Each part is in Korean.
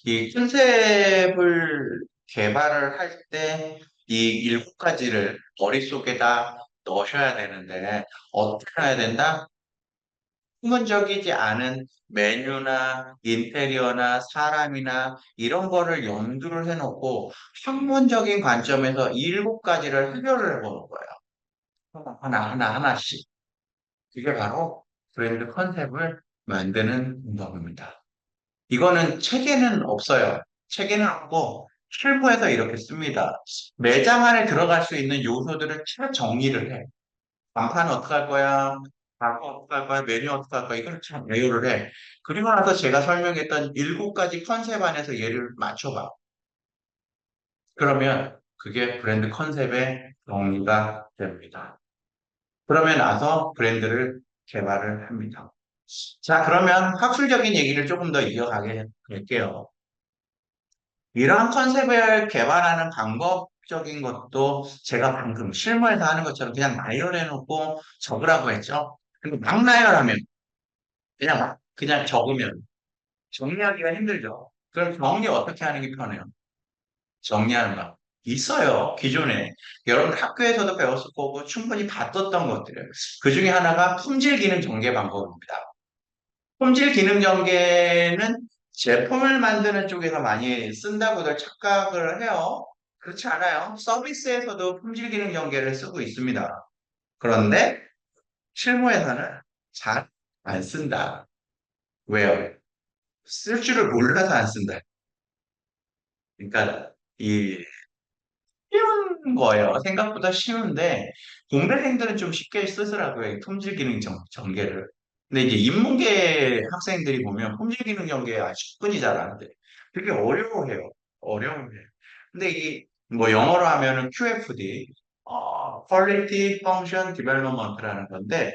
이 컨셉을 개발을 할 때 이 일곱 가지를 머릿속에다 넣으셔야 되는데 어떻게 해야 된다? 학문적이지 않은 메뉴나 인테리어나 사람이나 이런 거를 염두를 해놓고 학문적인 관점에서 일곱 가지를 해결을 해보는 거예요. 하나씩. 그게 바로 브랜드 컨셉을 만드는 방법입니다. 이거는 책에는 없어요. 책에는 없고 실무에서 이렇게 씁니다. 매장 안에 들어갈 수 있는 요소들을 잘 정리를 해. 간판 어떻게 할 거야? 가구 어떻게 할 거야? 메뉴 어떻게 할 거야? 이걸 참 배열을 해. 그리고 나서 제가 설명했던 일곱 가지 컨셉 안에서 얘를 맞춰봐. 그러면 그게 브랜드 컨셉의 정리가 됩니다. 그러면 나서 브랜드를 개발을 합니다. 자, 그러면 학술적인 얘기를 조금 더 이어가게 할게요. 이러한 컨셉을 개발하는 방법적인 것도 제가 방금 실무에서 하는 것처럼 그냥 나열해놓고 적으라고 했죠. 근데 막 나열하면 그냥 적으면 정리하기가 힘들죠. 그럼 정리 어떻게 하는 게 편해요? 정리하는 방 있어요. 기존에 여러분 학교에서도 배웠을 거고 충분히 봤었던 것들이에요. 그 중에 하나가 품질 기능 전개 방법입니다. 품질 기능 전개는 제품을 만드는 쪽에서 많이 쓴다고들 착각을 해요. 그렇지 않아요. 서비스에서도 품질 기능 전개를 쓰고 있습니다. 그런데 실무에서는 잘 안 쓴다. 왜요? 쓸 줄을 몰라서 안 쓴다. 그러니까 이 쉬운 거예요. 생각보다 쉬운데 공대생들은 좀 쉽게 쓰더라고요. 이 품질 기능 전개를. 근데 이제 인문계 학생들이 보면 품질 기능 전개 아주 접근이 잘 안 돼. 되게 어려워해요. 어려워해요. 근데 이 뭐 영어로 하면은 QFD, Quality Function Development라는 건데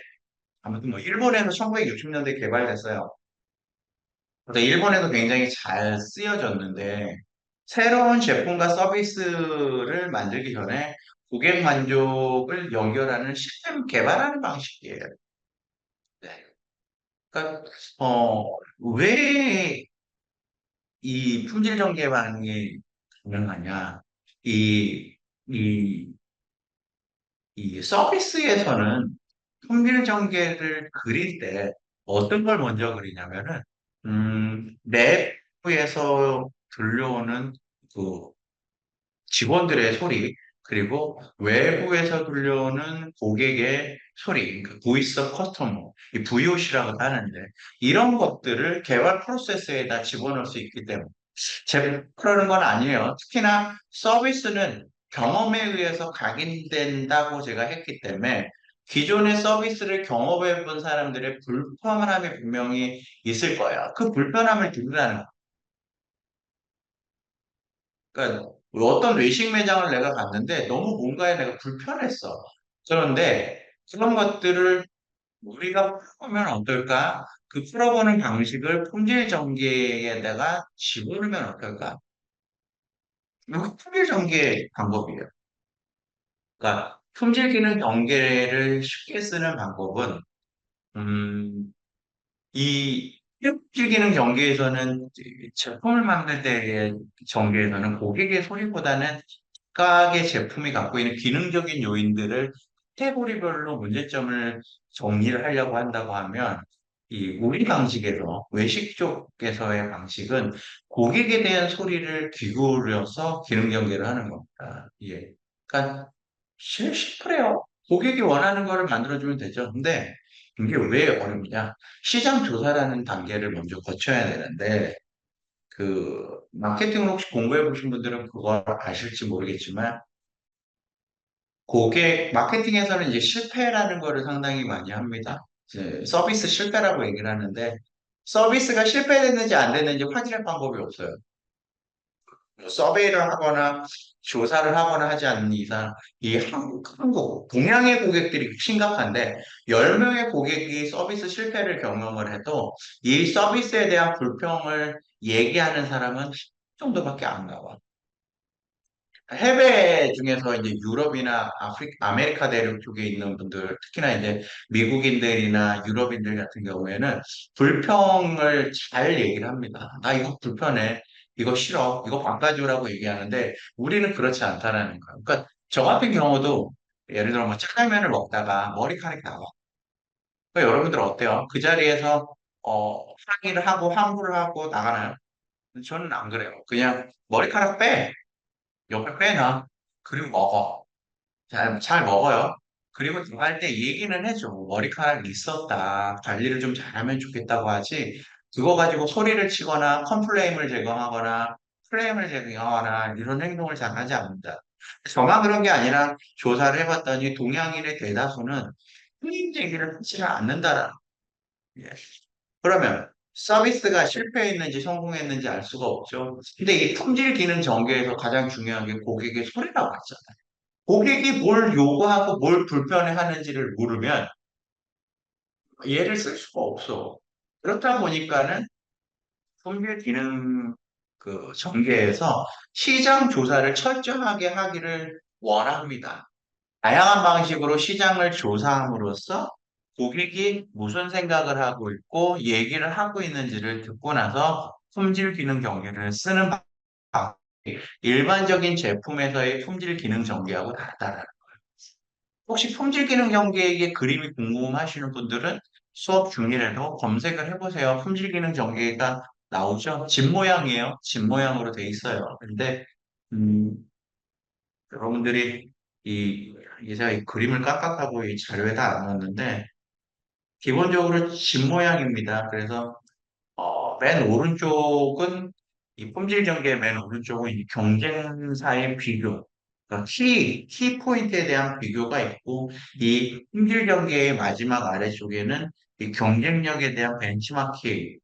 아무튼 뭐 일본에서 1960년대 개발됐어요. 근데 일본에도 굉장히 잘 쓰여졌는데 새로운 제품과 서비스를 만들기 전에 고객 만족을 연결하는 시스템 개발하는 방식이에요. 네. 그러니까 왜 이 품질 전개망이 가능하냐? 이, 이, 이 서비스에서는 품질 전개를 그릴 때 어떤 걸 먼저 그리냐면은 내부에서 들려오는 그 직원들의 소리, 그리고 외부에서 들려오는 고객의 소리, 그 보이스 오브 커스터머, 이 VOC라고 하는데, 이런 것들을 개발 프로세스에다 집어넣을 수 있기 때문에, 제 그러는 건 아니에요. 특히나 서비스는 경험에 의해서 각인된다고 제가 했기 때문에, 기존의 서비스를 경험해 본 사람들의 불편함이 분명히 있을 거예요. 그 불편함을 줄이라는 거예요. 그러니까 어떤 외식 매장을 내가 갔는데 너무 뭔가에 내가 불편했어. 그런데 그런 것들을 우리가 풀어보면 어떨까? 그 풀어보는 방식을 품질 전개에다가 집어넣으면 어떨까? 이거 품질 전개 방법이에요. 그러니까 품질 기능 전개를 쉽게 쓰는 방법은 음, 이 품질 기능 전개에서는 제품을 만들 때의 전개에서는 고객의 소리보다는 각각의 제품이 갖고 있는 기능적인 요인들을 카테고리별로 문제점을 정리를 하려고 한다고 하면 이 우리 방식에서 외식 쪽에서의 방식은 고객에 대한 소리를 귀기울여서 기능 전개를 하는 겁니다. 예. 그러니까 심플해요. 고객이 원하는 거를 만들어주면 되죠. 근데 이게 왜 어렵냐? 시장 조사라는 단계를 먼저 거쳐야 되는데 그 마케팅을 혹시 공부해 보신 분들은 그걸 아실지 모르겠지만 고객 마케팅에서는 이제 실패라는 거를 상당히 많이 합니다. 이제 서비스 실패라고 얘기를 하는데 서비스가 실패됐는지 안 됐는지 확인할 방법이 없어요. 뭐 서베이를 하거나 조사를 하거나 하지 않는 이상 이 동양의 고객들이 심각한데 10명의 고객이 서비스 실패를 경험을 해도 이 서비스에 대한 불평을 얘기하는 사람은 한 정도밖에 안 나와. 해외 중에서 이제 유럽이나 아메리카 대륙 쪽에 있는 분들, 특히나 이제 미국인들이나 유럽인들 같은 경우에는 불평을 잘 얘기를 합니다. 나 이거 불편해. 이거 싫어. 이거 바꿔주라고 얘기하는데 우리는 그렇지 않다라는 거예요. 그러니까 저 같은 경우도 예를 들어 뭐 짜장면을 먹다가 머리카락이 나와. 그러니까 여러분들 어때요? 그 자리에서 항의를 하고 환불을 하고 나가나요? 저는 안 그래요. 그냥 머리카락 빼. 옆에 빼놔. 그리고 먹어. 잘 먹어요. 그리고 나갈 때 얘기는 해줘. 머리카락이 있었다. 관리를 좀 잘하면 좋겠다고 하지. 그거 가지고 소리를 치거나 컴플레인을 제공하거나 플레임을 제공하거나 이런 행동을 잘 하지 않는다. 저만 그런 게 아니라 조사를 해봤더니 동양인의 대다수는 플레임 제기를 하지 않는다라는 거예요. 그러면 서비스가 실패했는지 성공했는지 알 수가 없죠. 근데 이 품질 기능 전개에서 가장 중요한 게 고객의 소리라고 했잖아요. 고객이 뭘 요구하고 뭘 불편해하는지를 물으면 얘를 쓸 수가 없어. 그렇다 보니까는 품질 기능 그 전개에서 시장 조사를 철저하게 하기를 원합니다. 다양한 방식으로 시장을 조사함으로써 고객이 무슨 생각을 하고 있고 얘기를 하고 있는지를 듣고 나서 품질 기능 전개를 쓰는 방식이 일반적인 제품에서의 품질 기능 전개하고 다르다. 혹시 품질 기능 전개의 그림이 궁금하시는 분들은 수업 중이라도 검색을 해보세요. 품질 기능 전개가 나오죠? 집 모양이에요. 집 모양으로 돼 있어요. 근데 음, 여러분들이 제가 이 그림을 깍깍하고 이 자료에다 안 넣었는데 기본적으로 집 모양입니다. 그래서 맨 오른쪽은 이 품질 전개의 맨 오른쪽은 이 경쟁사의 비교, 그러니까 키 포인트에 대한 비교가 있고 이 품질 전개의 마지막 아래쪽에는 이 경쟁력에 대한 benchmarking,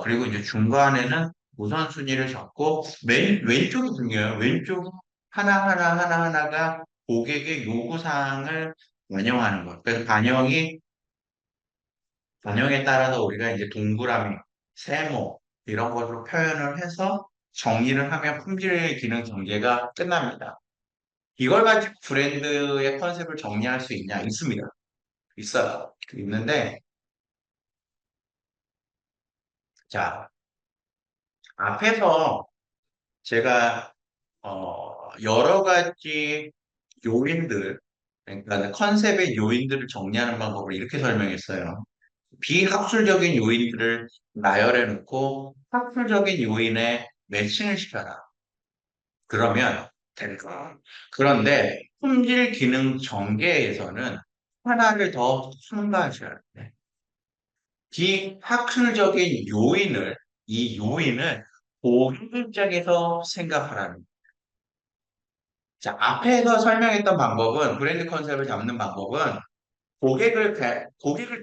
그리고 이제 중간에는 우선순위를 적고 맨 왼쪽이 중요해요. 왼쪽 하나하나가 고객의 요구사항을 반영하는 거예요. 그래서 반영에 따라서 우리가 이제 동그라미, 세모 이런 것으로 표현을 해서 정의를 하면 품질 기능 전개가 끝납니다. 이걸 가지고 브랜드의 컨셉을 정리할 수 있냐? 있습니다. 있어요. 있는데 자, 앞에서 제가 여러 가지 요인들, 그러니까 컨셉의 요인들을 정리하는 방법을 이렇게 설명했어요. 비학술적인 요인들을 나열해 놓고 학술적인 요인에 매칭을 시켜라. 그러면 될까? 그런데 품질 기능 전개에서는 하나를 더 첨가하셔야 돼. 비학술적인 이 요인을 고객 입장에서 생각하라는 거예요. 자, 앞에서 설명했던 방법은, 브랜드 컨셉을 잡는 방법은 고객을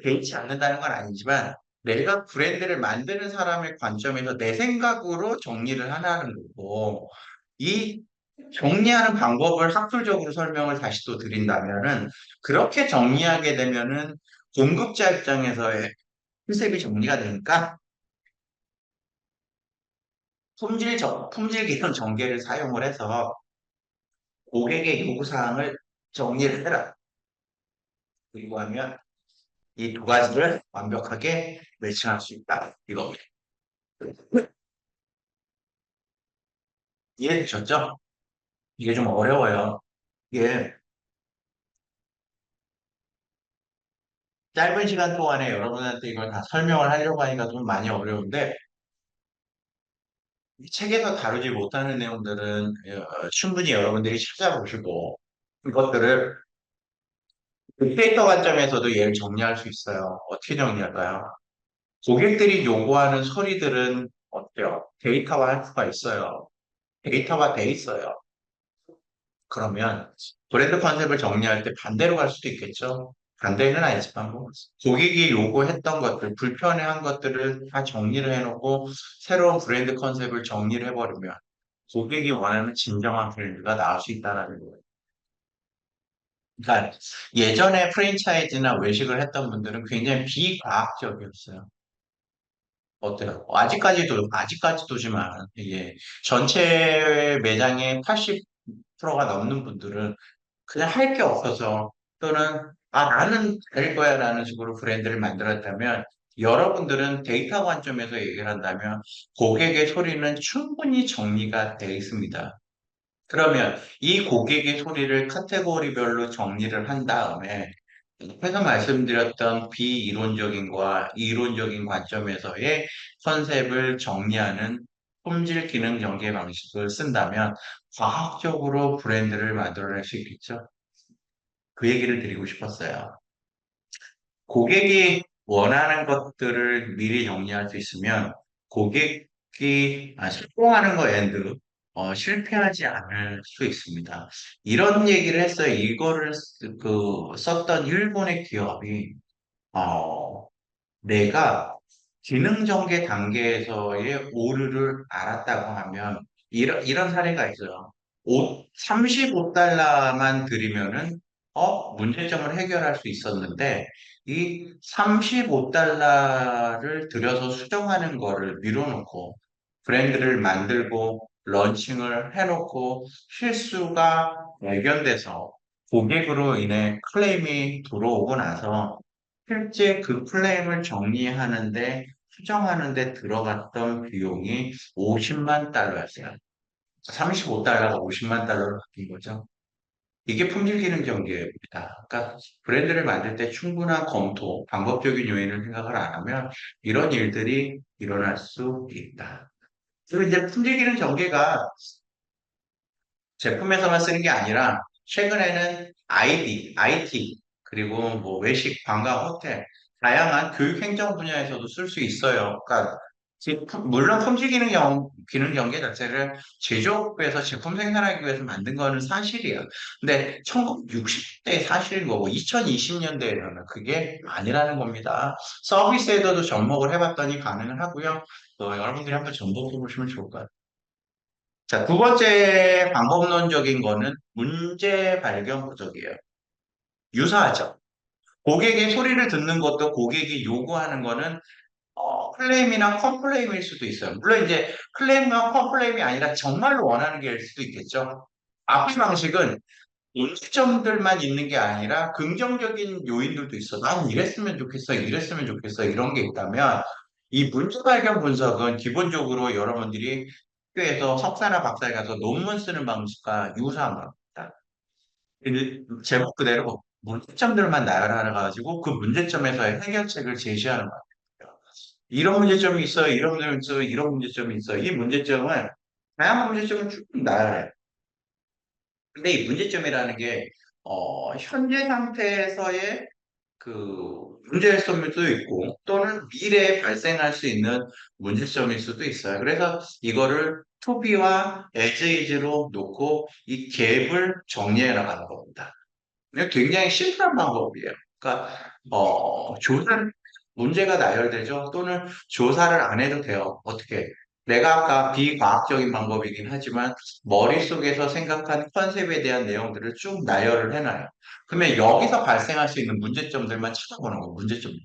개의치 않는다는 건 아니지만 내가 브랜드를 만드는 사람의 관점에서 내 생각으로 정리를 하라는 거고 이 정리하는 방법을 학술적으로 설명을 다시 또 드린다면은 그렇게 정리하게 되면은 공급자 입장에서의 컨셉이 정리가 되니까 품질 기준 전개를 사용을 해서 고객의 요구사항을 정리를 해라. 그리고 하면 이 두 가지를 완벽하게 매칭할 수 있다. 이겁니다. 이해되셨죠? 이게 좀 어려워요. 이게 짧은 시간 동안에 여러분한테 이걸 다 설명을 하려고 하니까 좀 많이 어려운데, 이 책에서 다루지 못하는 내용들은 충분히 여러분들이 찾아보시고, 이것들을 빅데이터 관점에서도 얘를 정리할 수 있어요. 어떻게 정리할까요? 고객들이 요구하는 소리들은 어때요? 데이터화 할 수가 있어요. 데이터가 돼 있어요. 그러면 브랜드 컨셉을 정리할 때 반대로 갈 수도 있겠죠. 반대는 아니지만 뭐 고객이 요구했던 것들, 불편해한 것들을 다 정리를 해놓고 새로운 브랜드 컨셉을 정리를 해버리면 고객이 원하는 진정한 브랜드가 나올 수 있다는 거예요. 그러니까 예전에 프랜차이즈나 외식을 했던 분들은 굉장히 비과학적이었어요. 어때요? 아직까지도지만 이게 전체 매장의 80%가 넘는 분들은 그냥 할 게 없어서 또는 나는 될 거야 라는 식으로 브랜드를 만들었다면 여러분들은 데이터 관점에서 얘기를 한다면 고객의 소리는 충분히 정리가 되어 있습니다. 그러면 이 고객의 소리를 카테고리별로 정리를 한 다음에 앞에서 말씀드렸던 비이론적인과 이론적인 관점에서의 컨셉을 정리하는 품질 기능 전개 방식을 쓴다면 과학적으로 브랜드를 만들어낼 수 있겠죠. 그 얘기를 드리고 싶었어요. 고객이 원하는 것들을 미리 정리할 수 있으면 고객이 실패하는 거 엔드 실패하지 않을 수 있습니다. 이런 얘기를 했어요. 이거를 썼던 일본의 기업이 어, 내가 기능 전개 단계에서의 오류를 알았다고 하면 이런 사례가 있어요. 35달러만 들이면은 문제점을 해결할 수 있었는데 이 35달러를 들여서 수정하는 거를 미뤄놓고 브랜드를 만들고 런칭을 해놓고 실수가 발견돼서 고객으로 인해 클레임이 들어오고 나서 실제 그 클레임을 정리하는데, 수정하는데 들어갔던 비용이 50만 달러였어요. 35달러가 50만 달러로 바뀐 거죠. 이게 품질 기능 전개입니다. 그러니까 브랜드를 만들 때 충분한 검토, 방법적인 요인을 생각을 안 하면 이런 일들이 일어날 수 있다. 그리고 이제 품질 기능 전개가 제품에서만 쓰는 게 아니라 최근에는 IT, 그리고 뭐 외식, 관광, 호텔, 다양한 교육 행정 분야에서도 쓸 수 있어요. 그러니까 물론 품질 기능 연계 자체를 제조업에서 제품 생산하기 위해서 만든 거는 사실이에요. 근데 1960대 사실인 거고 2020년대에는 그게 아니라는 겁니다. 서비스에도 접목을 해봤더니 가능을 하고요. 여러분들이 한번 접목해 보시면 좋을 것 같아요. 자, 두 번째 방법론적인 거는 문제 발견 부족이에요. 유사하죠. 고객의 소리를 듣는 것도 고객이 요구하는 거는 클레임이나 컴플레임일 수도 있어요. 물론 이제 클레임과 컴플레임이 아니라 정말로 원하는 게일 수도 있겠죠. 앞의 방식은 문제점들만 있는 게 아니라 긍정적인 요인들도 있어. 난 이랬으면 좋겠어, 이랬으면 좋겠어, 이런 게 있다면 이 문제 발견 분석은 기본적으로 여러분들이 학교에서 석사나 박사에 가서 논문 쓰는 방식과 유사한 겁니다. 제목 그대로 문제점들만 나열하여 가지고 그 문제점에서의 해결책을 제시하는 거예요. 이런 문제점이 있어요, 이런 문제점이 있어요, 이런 문제점이 있어요. 이 문제점을 다양한 문제점을 쭉 나열해요. 근데 이 문제점이라는 게 현재 상태에서의 문제일 수도 있고 또는 미래에 발생할 수 있는 문제점일 수도 있어요. 그래서 이거를 to be와 as is로 놓고 이 갭을 정리해 나가는 겁니다. 이게 굉장히 심플한 방법이에요. 그러니까 조사를 문제가 나열되죠. 또는 조사를 안 해도 돼요. 어떻게? 내가 아까 비과학적인 방법이긴 하지만 머릿속에서 생각한 컨셉에 대한 내용들을 쭉 나열을 해놔요. 그러면 여기서 발생할 수 있는 문제점들만 찾아보는 거예요. 문제점들만.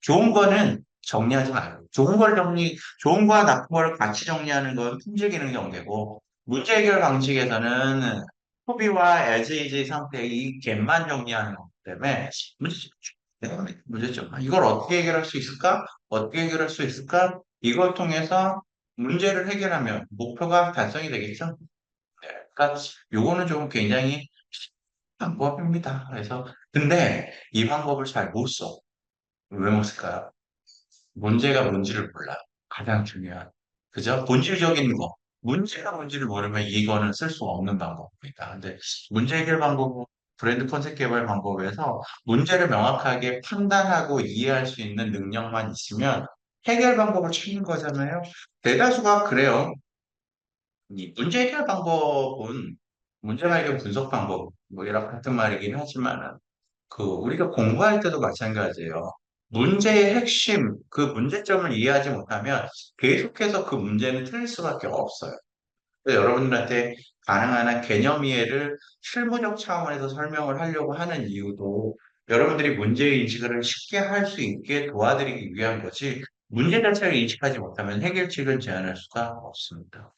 좋은 거는 정리하지 말고 좋은 거와 나쁜 걸 같이 정리하는 건 품질 기능 전개고 문제 해결 방식에서는 소비와 LGG 상태의 이 갭만 정리하는 거기 때문에 문제점. 이걸 어떻게 해결할 수 있을까? 어떻게 해결할 수 있을까? 이걸 통해서 문제를 해결하면 목표가 달성이 되겠죠? 네. 그러니까 요거는 좀 굉장히 방법입니다. 그래서 근데 이 방법을 잘 못 써. 왜 못 쓸까요? 문제가 뭔지를 몰라. 가장 중요한. 그죠? 본질적인 거. 문제가 뭔지를 모르면 이거는 쓸 수 없는 방법입니다. 근데 문제 해결 방법, 브랜드 컨셉 개발 방법에서 문제를 명확하게 판단하고 이해할 수 있는 능력만 있으면 해결 방법을 찾는 거잖아요. 대다수가 그래요. 이 문제 해결 방법은 문제 발견 분석 방법, 뭐 이랑 같은 말이긴 하지만 우리가 공부할 때도 마찬가지예요. 문제의 핵심, 그 문제점을 이해하지 못하면 계속해서 그 문제는 틀릴 수밖에 없어요. 그래서 여러분들한테 가능한 한 개념 이해를 실무적 차원에서 설명을 하려고 하는 이유도 여러분들이 문제 인식을 쉽게 할 수 있게 도와드리기 위한 거지, 문제 자체를 인식하지 못하면 해결책을 제안할 수가 없습니다.